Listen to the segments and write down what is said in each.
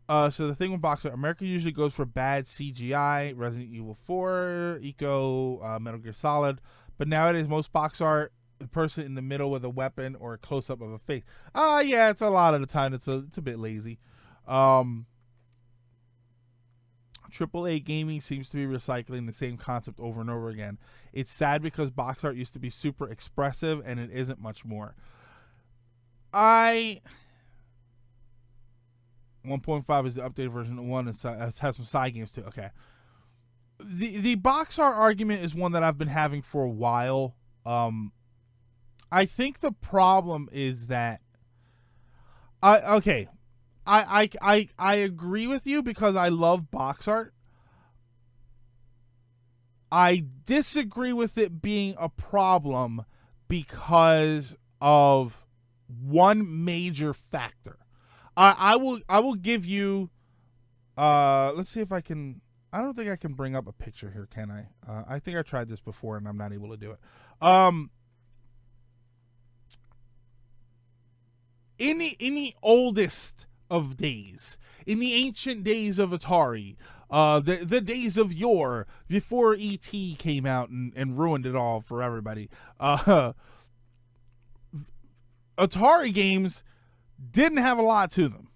So the thing with box art, America usually goes for bad CGI, Resident Evil 4, Eco, Metal Gear Solid, but nowadays most box art, the person in the middle with a weapon or a close up of a face. Yeah, it's a lot of the time it's a bit lazy. Um, AAA gaming seems to be recycling the same concept over and over again. It's sad because box art used to be super expressive and it isn't much more. I 1.5 is the updated version of 1. It has some side games too. Okay. The box art argument is one that I've been having for a while. I think the problem is that I agree with you because I love box art. I disagree with it being a problem because of one major factor. I will give you. Let's see if I can. I don't think I can bring up a picture here, can I? I think I tried this before and I'm not able to do it. In the oldest of days, in the ancient days of Atari, the days of yore, before E.T. came out and ruined it all for everybody, Atari games didn't have a lot to them.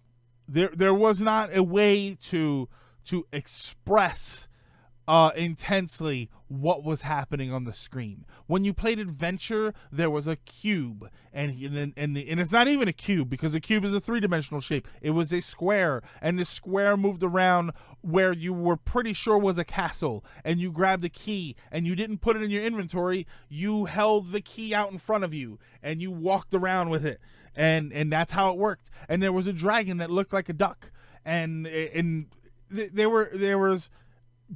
There was not a way to express intensely what was happening on the screen. When you played Adventure, there was a cube, and it's not even a cube because a cube is a three-dimensional shape. It was a square, and the square moved around where you were pretty sure was a castle, and you grabbed a key, and you didn't put it in your inventory. You held the key out in front of you, and you walked around with it, and that's how it worked. And there was a dragon that looked like a duck, and there was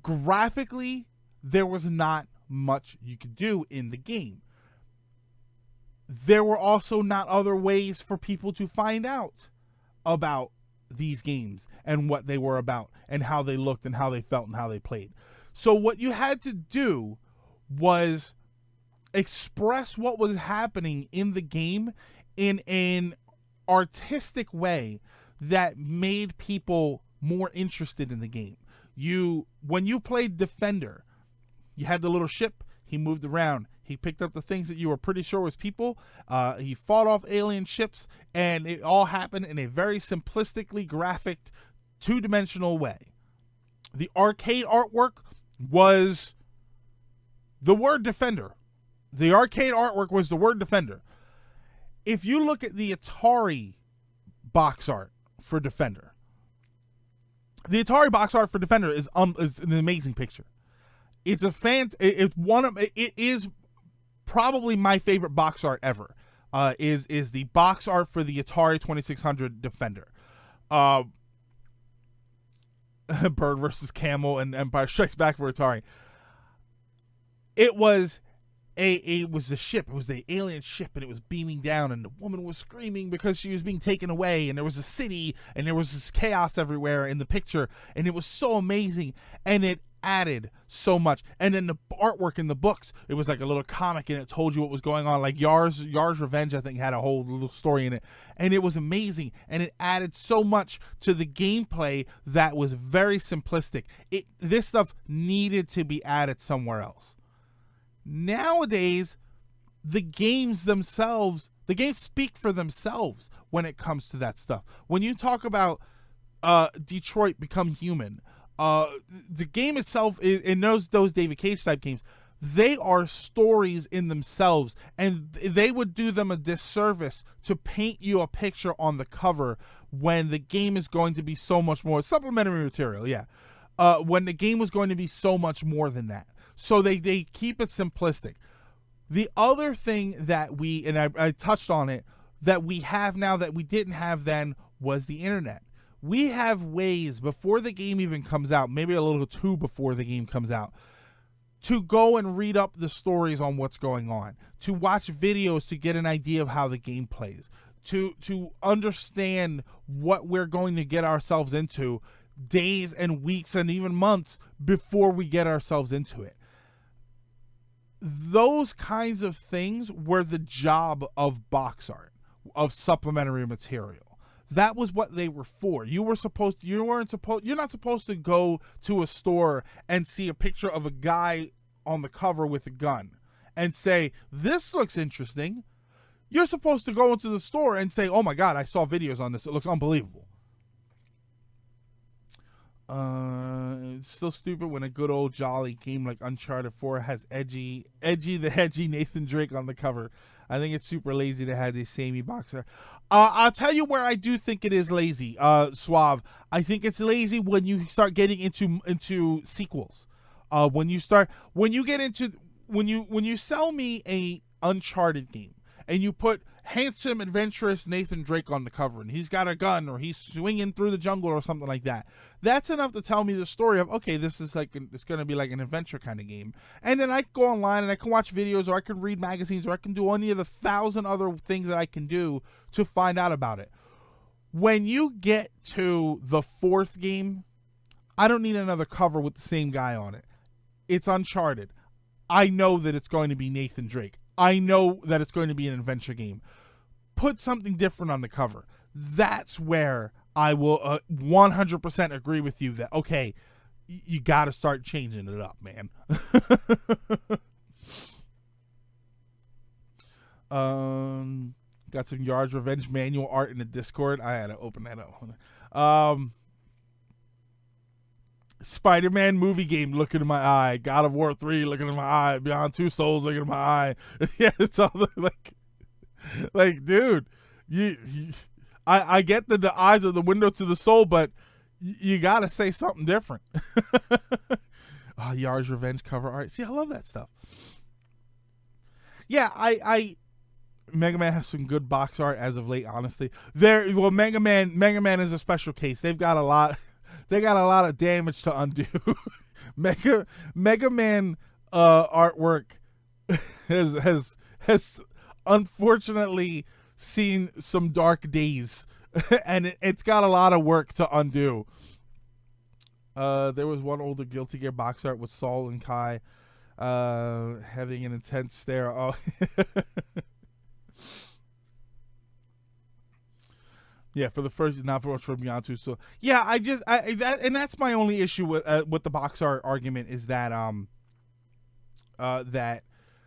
graphically, there was not much you could do in the game. There were also not other ways for people to find out about these games and what they were about and how they looked and how they felt and how they played. So what you had to do was express what was happening in the game in an artistic way that made people more interested in the game. When you played Defender, you had the little ship. He moved around. He picked up the things that you were pretty sure was people. He fought off alien ships, and it all happened in a very simplistically graphic, two-dimensional way. The arcade artwork was the word Defender. The arcade artwork was the word Defender. If you look at the Atari box art for Defender, the Atari box art for Defender is an amazing picture. It's it is probably my favorite box art ever. Is the box art for the Atari 2600 Defender. Bird versus Camel and Empire Strikes Back for Atari. It was the ship. It was the alien ship, and it was beaming down, and the woman was screaming because she was being taken away, and there was a city, and there was this chaos everywhere in the picture, and it was so amazing, and it added so much. And then the artwork in the books, it was like a little comic, and it told you what was going on. Like Yar's Revenge, I think, had a whole little story in it, and it was amazing, and it added so much to the gameplay that was very simplistic. This stuff needed to be added somewhere else. Nowadays, the games speak for themselves when it comes to that stuff. When you talk about Detroit Become Human, the game itself, in those David Cage type games, they are stories in themselves, and they would do them a disservice to paint you a picture on the cover when the game is going to be so much more supplementary material. When the game was going to be so much more than that. So they keep it simplistic. The other thing that I touched on it, that we have now that we didn't have then, was the internet. We have ways before the game even comes out, maybe a little too before the game comes out, to go and read up the stories on what's going on, to watch videos to get an idea of how the game plays, to understand what we're going to get ourselves into days and weeks and even months before we get ourselves into it. Those kinds of things were the job of box art, of supplementary material. That was what they were for. You're not supposed to go to a store and see a picture of a guy on the cover with a gun and say, this looks interesting. You're supposed to go into the store and say, oh my God, I saw videos on this. It looks unbelievable. It's still stupid when a good old jolly game like Uncharted 4 has edgy the hedgy Nathan Drake on the cover. I think it's super lazy to have the samey boxer. I'll tell you where I do think it is lazy, Suave. I think it's lazy when you start getting into sequels. When you sell me a Uncharted game and you put handsome, adventurous Nathan Drake on the cover and he's got a gun or he's swinging through the jungle or something like that, that's enough to tell me the story of, okay, this is it's going to be like an adventure kind of game. And then I can go online and I can watch videos, or I can read magazines, or I can do any of the 1,000 other things that I can do to find out about it. When you get to the fourth game, I don't need another cover with the same guy on it. It's Uncharted. I know that it's going to be Nathan Drake. I know that it's going to be an adventure game. Put something different on the cover. That's where I will 100% agree with you that, okay, you got to start changing it up, man. Got some Yard's Revenge manual art in the Discord. I had to open that up. Spider-Man movie game looking in my eye. God of War 3 looking in my eye. Beyond Two Souls looking in my eye. Yeah, it's all like, dude, I get that the eyes are the window to the soul, but you gotta say something different. Oh, Yard's Revenge cover art. See, I love that stuff. Yeah, I Mega Man has some good box art as of late, honestly. Mega Man is a special case. They got a lot of damage to undo. Mega Man artwork has unfortunately seen some dark days, and it's got a lot of work to undo. There was one older Guilty Gear box art with Saul and Kai having an intense stare. Oh. Yeah, for the first, not for much for Beyond Two. So yeah, that's my only issue with the box art argument is that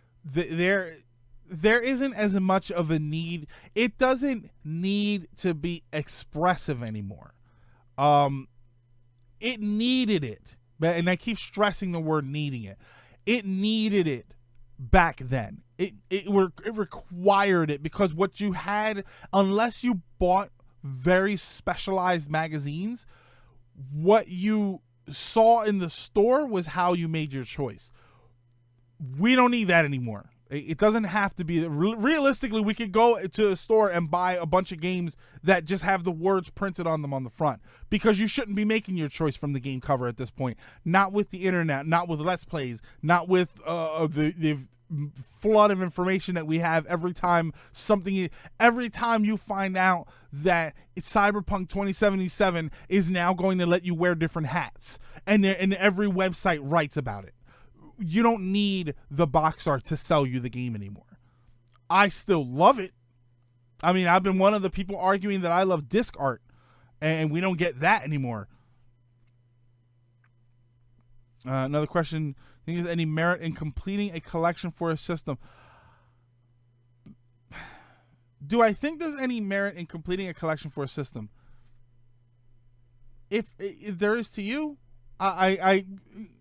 there isn't as much of a need. It doesn't need to be expressive anymore. It needed it, and I keep stressing the word needing it. It needed it back then. It required it, because what you had, unless you bought very specialized magazines, what you saw in the store was how you made your choice. We don't need that anymore. It doesn't have to be. Realistically, we could go to a store and buy a bunch of games that just have the words printed on them on the front, because you shouldn't be making your choice from the game cover at this point. Not with the internet, not with Let's Plays, not with the flood of information that we have every time you find out that Cyberpunk 2077 is now going to let you wear different hats, and every website writes about it. You don't need the box art to sell you the game anymore. I still love it. I mean, I've been one of the people arguing that I love disc art, and we don't get that anymore. Another question: think there's any merit in completing a collection for a system? Do I think there's any merit in completing a collection for a system? If there is to you, I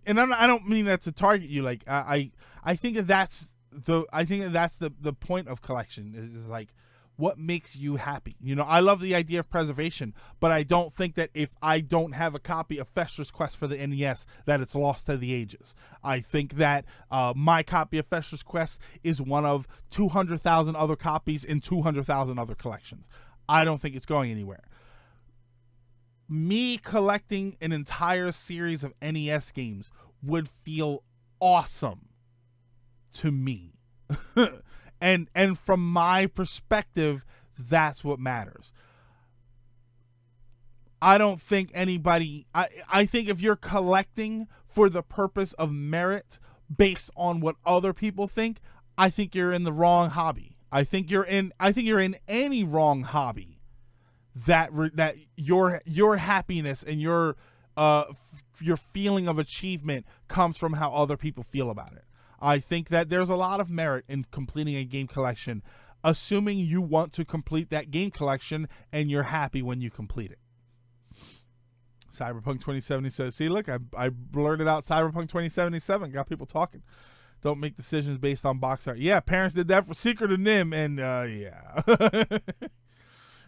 don't mean that to target you. Like I think that's the point of collection is like, what makes you happy? You know, I love the idea of preservation, but I don't think that if I don't have a copy of Fester's Quest for the NES, that it's lost to the ages. I think that my copy of Fester's Quest is one of 200,000 other copies in 200,000 other collections. I don't think it's going anywhere. Me collecting an entire series of NES games would feel awesome to me. And from my perspective, that's what matters. I don't think anybody... I think if you're collecting for the purpose of merit based on what other people think, I think you're in the wrong hobby. I think you're in any wrong hobby that your happiness and your feeling of achievement comes from how other people feel about it. I think that there's a lot of merit in completing a game collection, assuming you want to complete that game collection and you're happy when you complete it. Cyberpunk 2070 says, see, look, I blurted out Cyberpunk 2077, got people talking. Don't make decisions based on box art. Yeah, parents did that for Secret of Nim, and yeah.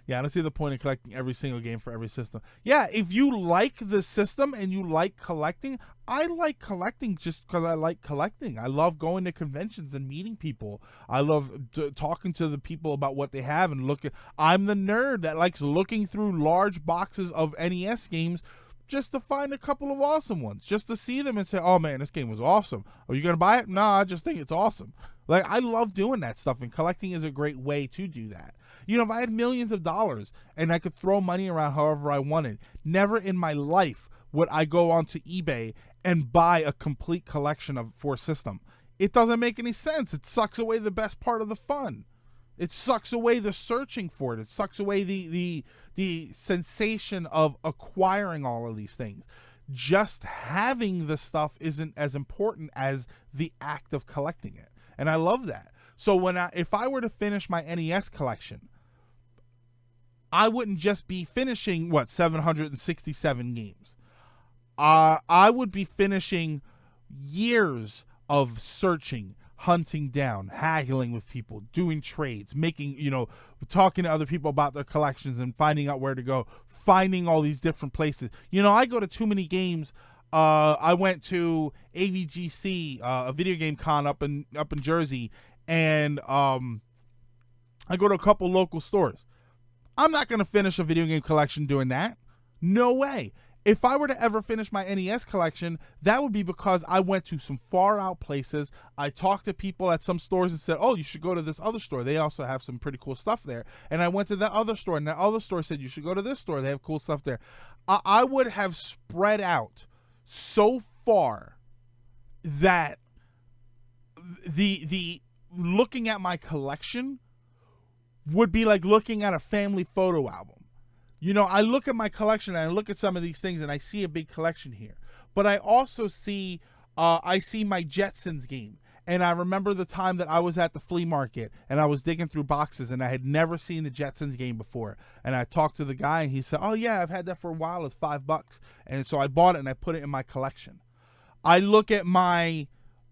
Yeah, I don't see the point in collecting every single game for every system. Yeah, if you like the system and you like collecting, I like collecting just because I like collecting. I love going to conventions and meeting people. I love talking to the people about what they have and looking. I'm the nerd that likes looking through large boxes of NES games just to find a couple of awesome ones, just to see them and say, oh man, this game was awesome. Are you going to buy it? No, I just think it's awesome. Like, I love doing that stuff, and collecting is a great way to do that. You know, if I had millions of dollars and I could throw money around however I wanted, never in my life would I go onto eBay and buy a complete collection for a system. It doesn't make any sense. It sucks away the best part of the fun. It sucks away the searching for it. It sucks away the sensation of acquiring all of these things. Just having the stuff isn't as important as the act of collecting it. And I love that. So if I were to finish my NES collection, I wouldn't just be finishing 767 games. I would be finishing years of searching, hunting down, haggling with people, doing trades, talking to other people about their collections and finding out where to go, finding all these different places. I go to too many games. I went to AVGC, a video game con up in Jersey, and I go to a couple local stores. I'm not going to finish a video game collection doing that. No way. If I were to ever finish my NES collection, that would be because I went to some far out places. I talked to people at some stores and said, oh, you should go to this other store. They also have some pretty cool stuff there. And I went to that other store, and that other store said, you should go to this store. They have cool stuff there. I would have spread out so far that the looking at my collection would be like looking at a family photo album. I look at my collection and I look at some of these things and I see a big collection here. But I also see my Jetsons game. And I remember the time that I was at the flea market and I was digging through boxes and I had never seen the Jetsons game before. And I talked to the guy and he said, oh yeah, I've had that for a while. It's $5. And so I bought it and I put it in my collection. I look at my,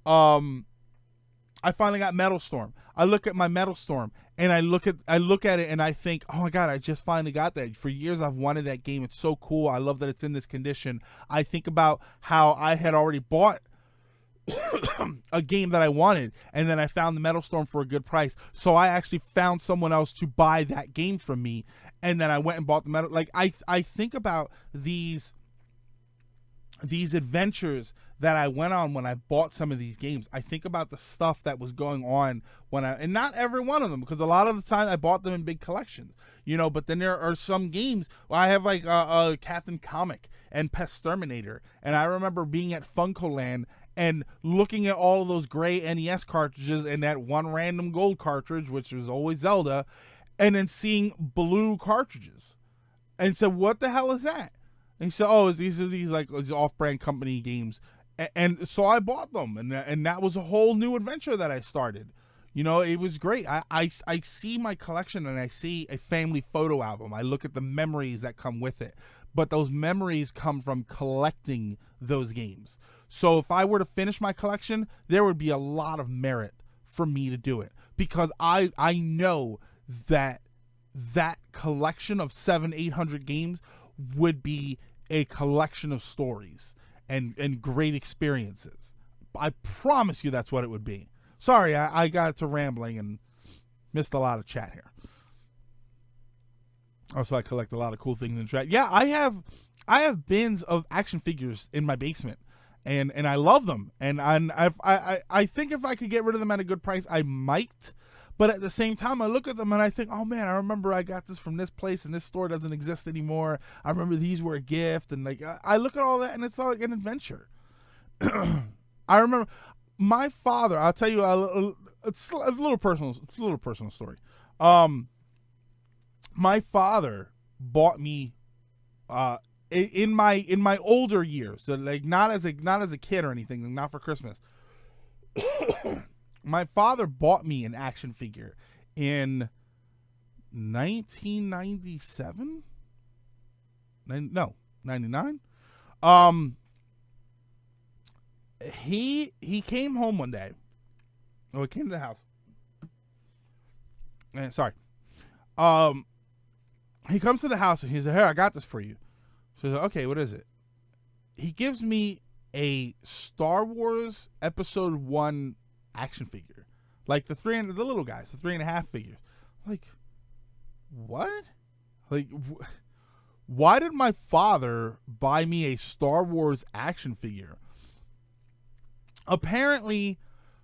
I finally got Metal Storm. I look at my Metal Storm and I look at it and I think, oh my God, I just finally got that. For years I've wanted that game. It's so cool. I love that it's in this condition. I think about how I had already bought a game that I wanted, and then I found the Metal Storm for a good price. So I actually found someone else to buy that game from me, and then I went and bought the Metal. Like I think about these adventures that I went on when I bought some of these games. I think about the stuff that was going on and not every one of them, because a lot of the time I bought them in big collections, but then there are some games. I have like Captain Comic and Pestterminator, and I remember being at FuncoLand and looking at all of those gray NES cartridges and that one random gold cartridge, which was always Zelda, and then seeing blue cartridges and said, what the hell is that? And he said, oh, these are these off-brand company games. And so I bought them, and that was a whole new adventure that I started. It was great. I see my collection and I see a family photo album. I look at the memories that come with it. But those memories come from collecting those games. So if I were to finish my collection, there would be a lot of merit for me to do it. Because I know that collection of 700-800 games would be a collection of stories and great experiences. I promise you that's what it would be. Sorry, I got to rambling and missed a lot of chat here. Also, I collect a lot of cool things in chat. Yeah, I have bins of action figures in my basement, and I love them. And I think if I could get rid of them at a good price, I might. But at the same time, I look at them and I think, oh man, I remember I got this from this place and this store doesn't exist anymore. I remember these were a gift. And I look at all that and it's all like an adventure. I remember my father, I'll tell you, it's a little personal story. My father bought me in my older years, so like not as a kid or anything, like not for Christmas. My father bought me an action figure in 1997. No, 99. He came home one day. Oh, he came to the house. Sorry. He comes to the house and he's like, "Here, I got this for you." So he's like, "Okay, what is it?" He gives me a Star Wars Episode 1 action figure, like the little guys, the 3.5 figures. Like, what? Like, why did my father buy me a Star Wars action figure? Apparently,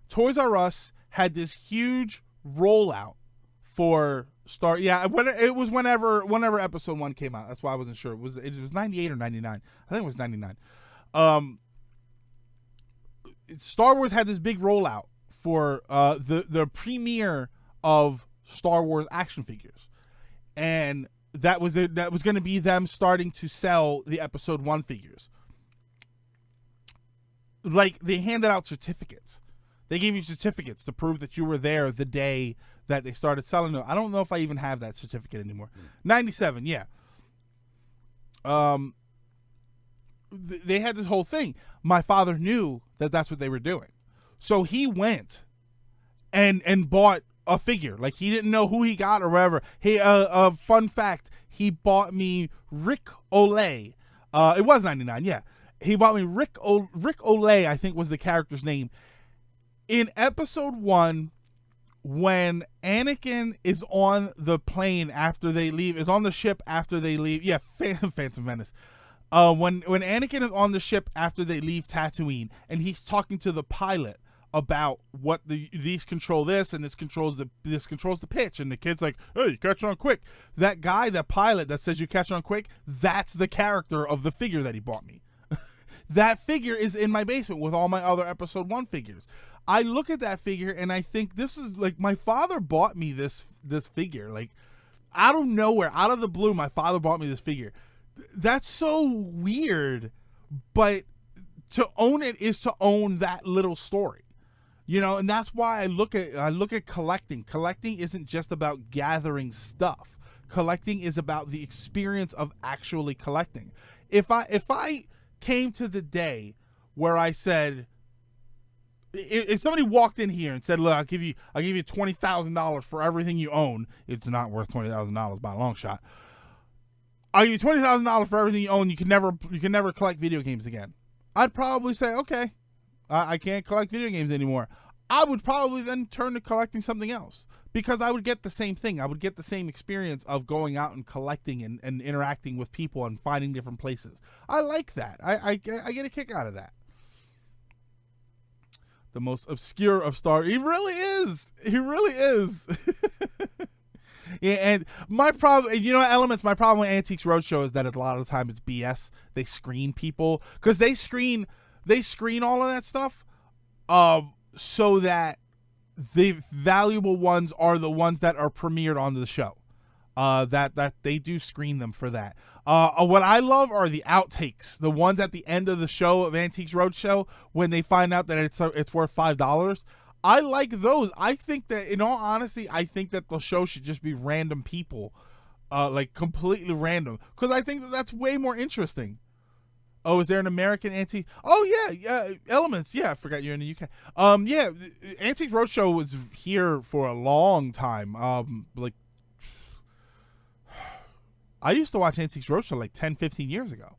Toys R Us had this huge rollout for whenever Episode 1 came out. That's why I wasn't sure. It was 98 or 99. I think it was 99. Star Wars had this big rollout for the premiere of Star Wars action figures, and that was going to be them starting to sell the Episode 1 figures. Like, they handed out certificates. They gave you certificates to prove that you were there the day that they started selling them. I don't know if I even have that certificate anymore. 97, yeah. They had this whole thing. My father knew that that's what they were doing. So he went and bought a figure. Like, he didn't know who he got or whatever. Hey, fun fact, he bought me Rick Olay. It was 99, yeah. He bought me Rick Olay, I think was the character's name. In Episode 1, when Anakin is on the plane after they leave, is on the ship after they leave. Yeah, Phantom Menace. When Anakin is on the ship after they leave Tatooine, and he's talking to the pilot about what these control this, and this controls the pitch, and the kid's like, "Hey, you catch on quick." That guy, that pilot that says you catch on quick, that's the character of the figure that he bought me. That figure is in my basement with all my other Episode 1 figures. I look at that figure and I think, this is like, my father bought me this figure. Like, out of nowhere, out of the blue, my father bought me this figure. That's so weird, but to own it is to own that little story. You know, and that's why I look at collecting. Collecting isn't just about gathering stuff. Collecting is about the experience of actually collecting. If I came to the day where I said, if somebody walked in here and said, "Look, I'll give you $20,000 for everything you own," it's not worth $20,000 by a long shot. "I'll give you $20,000 for everything you own. You can never collect video games again." I'd probably say, "Okay, I can't collect video games anymore." I would probably then turn to collecting something else, because I would get the same thing. I would get the same experience of going out and collecting and interacting with people and finding different places. I like that. I get a kick out of that. The most obscure of Star. He really is. He really is. Yeah, and my problem, Elements, my problem with Antiques Roadshow is that a lot of the time it's BS. They screen people, because they screen all of that stuff, so that the valuable ones are the ones that are premiered on the show. That they do screen them for that. What I love are the outtakes, the ones at the end of the show of Antiques Roadshow when they find out that it's worth $5. I like those. I think that, in all honesty, I think that the show should just be random people, like completely random, because I think that's way more interesting. Oh, is there an American antique? Oh yeah, Elements. Yeah, I forgot you're in the UK. Yeah, Antiques Roadshow was here for a long time. Like, I used to watch Antiques Roadshow like 10, 15 years ago.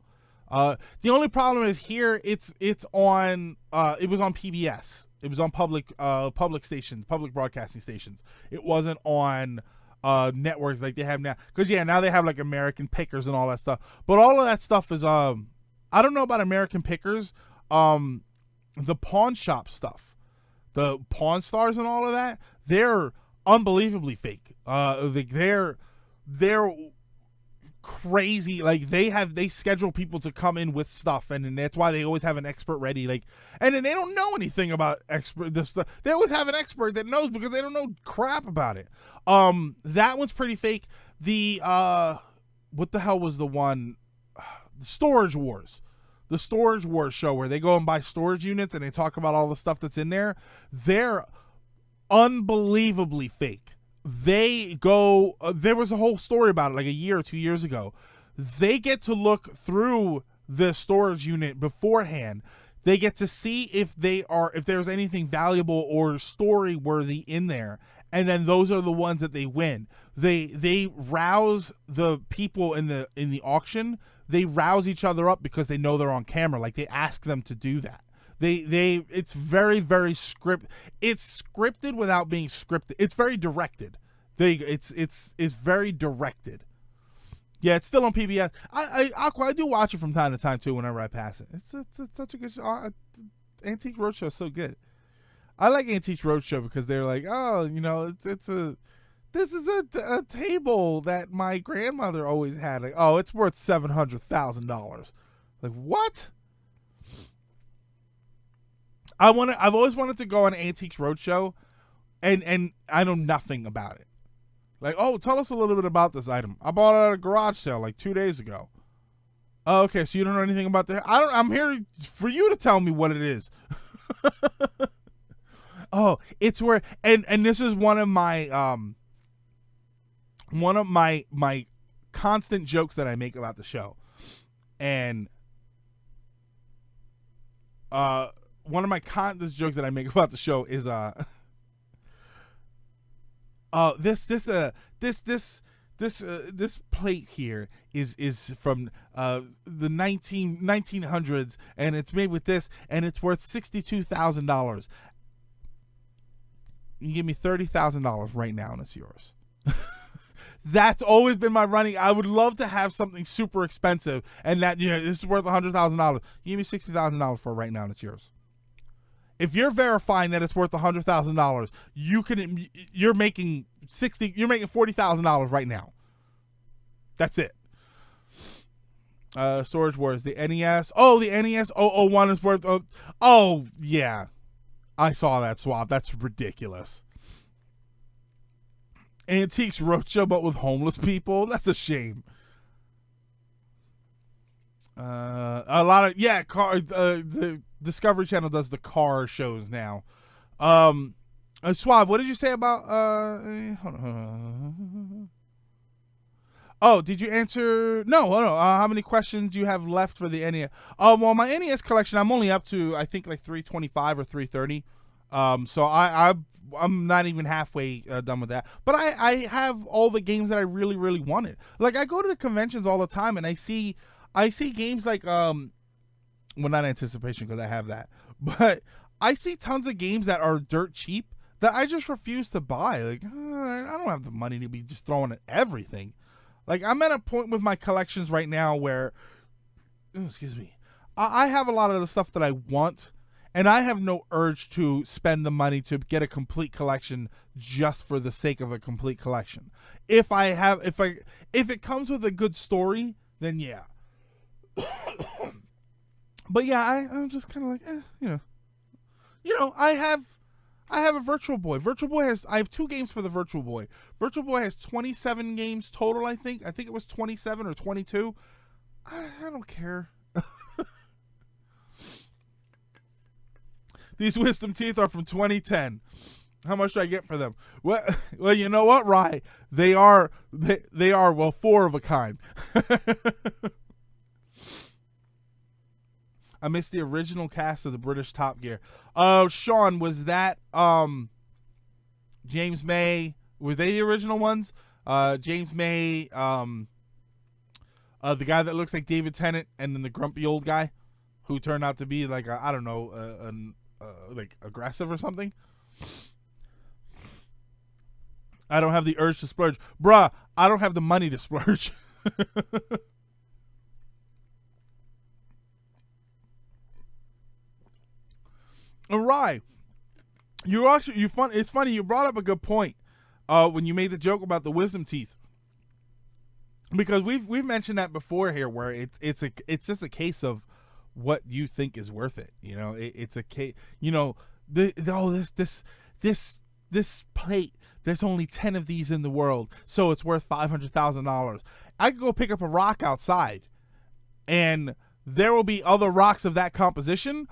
The only problem is here it's on it was on PBS. It was on public stations, public broadcasting stations. It wasn't on networks like they have now. Because now they have like American Pickers and all that stuff. But all of that stuff is I don't know about American Pickers. The pawn shop stuff, the Pawn Stars and all of that, they're unbelievably fake. They're crazy. Like, they schedule people to come in with stuff, and that's why they always have an expert ready. Like, and then they don't know anything about this stuff. They always have an expert that knows, because they don't know crap about it. That one's pretty fake. The what the hell was the one? Storage Wars. The Storage Wars show where they go and buy storage units and they talk about all the stuff that's in there. They're unbelievably fake. They go, there was a whole story about it like a year or 2 years ago. They get to look through the storage unit beforehand. They get to see if there's anything valuable or story worthy in there. And then those are the ones that they win. They rouse the people in the auction. They rouse each other up because they know they're on camera. Like, they ask them to do that. It's very, very it's scripted without being scripted. It's very directed. It's very directed. Yeah, it's still on PBS. I do watch it from time to time too whenever I pass it. It's such a good show. Antique Roadshow is so good. I like Antique Roadshow because they're like, oh, this is a table that my grandmother always had. Like, oh, it's worth $700,000. Like, what? I've always wanted to go on Antiques Roadshow, and I know nothing about it. Like, oh, tell us a little bit about this item. I bought it at a garage sale like 2 days ago. Oh, okay, so you don't know anything about the. I'm here for you to tell me what it is. Oh, it's where and this is one of my constant jokes that I make about the show, and one of my constant jokes that I make about the show is this plate here is from the 1900s, and it's made with this, and it's worth $62,000. You give me $30,000 right now, and it's yours. That's always been my running. I would love to have something super expensive, and that this is worth $100,000. You give me $60,000 for it right now, and it's yours. If you're verifying that it's worth $100,000, you're making $40,000 right now. That's it. Storage Wars, the NES. Oh, the NES 001 is worth. Oh yeah, I saw that swap. That's ridiculous. Antiques Roadshow, but with homeless people. That's a shame. A lot of the Discovery Channel does the car shows now. Suave, what did you say about hold on. Oh, did you answer? No. How many questions do you have left for the NES? Well, my NES collection, I'm only up to I think like 325 or 330. So I'm not even halfway done with that. But I have all the games that I really, really wanted. Like, I go to the conventions all the time, and I see games like well, not Anticipation because I have that, but I see tons of games that are dirt cheap that I just refuse to buy. Like, I don't have the money to be just throwing at everything. Like, I'm at a point with my collections right now where, excuse me, I have a lot of the stuff that I want, and I have no urge to spend the money to get a complete collection just for the sake of a complete collection. If it comes with a good story, then yeah. But yeah, I'm just kind of like, I have a Virtual Boy. I have 2 games for the Virtual Boy. Virtual Boy has 27 games total, I think. I think it was 27 or 22. I don't care. These wisdom teeth are from 2010. How much do I get for them? Well, you know what, Rye? They are 4 of a kind. I missed the original cast of the British Top Gear. Sean, was that James May? Were they the original ones? James May, the guy that looks like David Tennant, and then the grumpy old guy who turned out to be like like aggressive or something. I don't have the urge to splurge. Bruh, I don't have the money to splurge. All right. It's funny you brought up a good point when you made the joke about the wisdom teeth, because we've mentioned that before here, where it's just a case of what you think is worth it. It's a case. This plate. There's only 10 of these in the world, so it's worth $500,000. I could go pick up a rock outside, and there will be other rocks of that composition,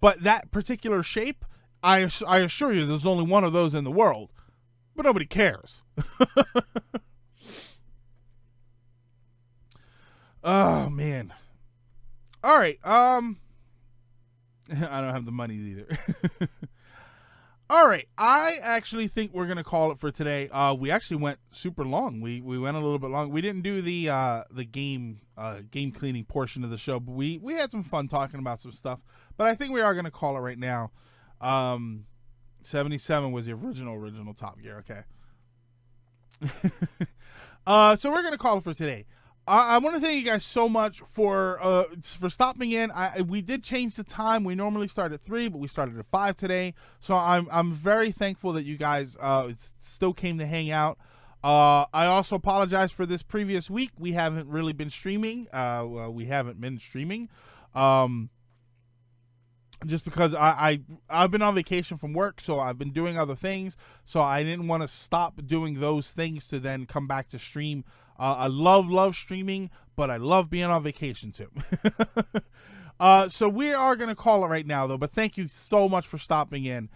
but that particular shape, I assure you, there's only one of those in the world, but nobody cares. Oh man. All right. I don't have the money either. All right. I actually think we're gonna call it for today. We actually went super long. We went a little bit long. We didn't do the game cleaning portion of the show, but we had some fun talking about some stuff. But I think we are gonna call it right now. 77 was the original Top Gear. Okay. So we're gonna call it for today. I want to thank you guys so much for stopping in. We did change the time. We normally start at 3, but we started at 5 today. So I'm very thankful that you guys still came to hang out. I also apologize for this previous week. We haven't really been streaming. We haven't been streaming. Just because I've been on vacation from work, so I've been doing other things. So I didn't want to stop doing those things to then come back to stream. I love streaming, but I love being on vacation too. So we are going to call it right now, though. But thank you so much for stopping in.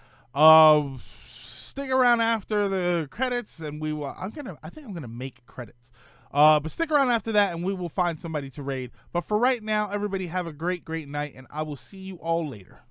Stick around after the credits, and we will. I think I'm gonna make credits. But stick around after that, and we will find somebody to raid. But for right now, everybody have a great night, and I will see you all later.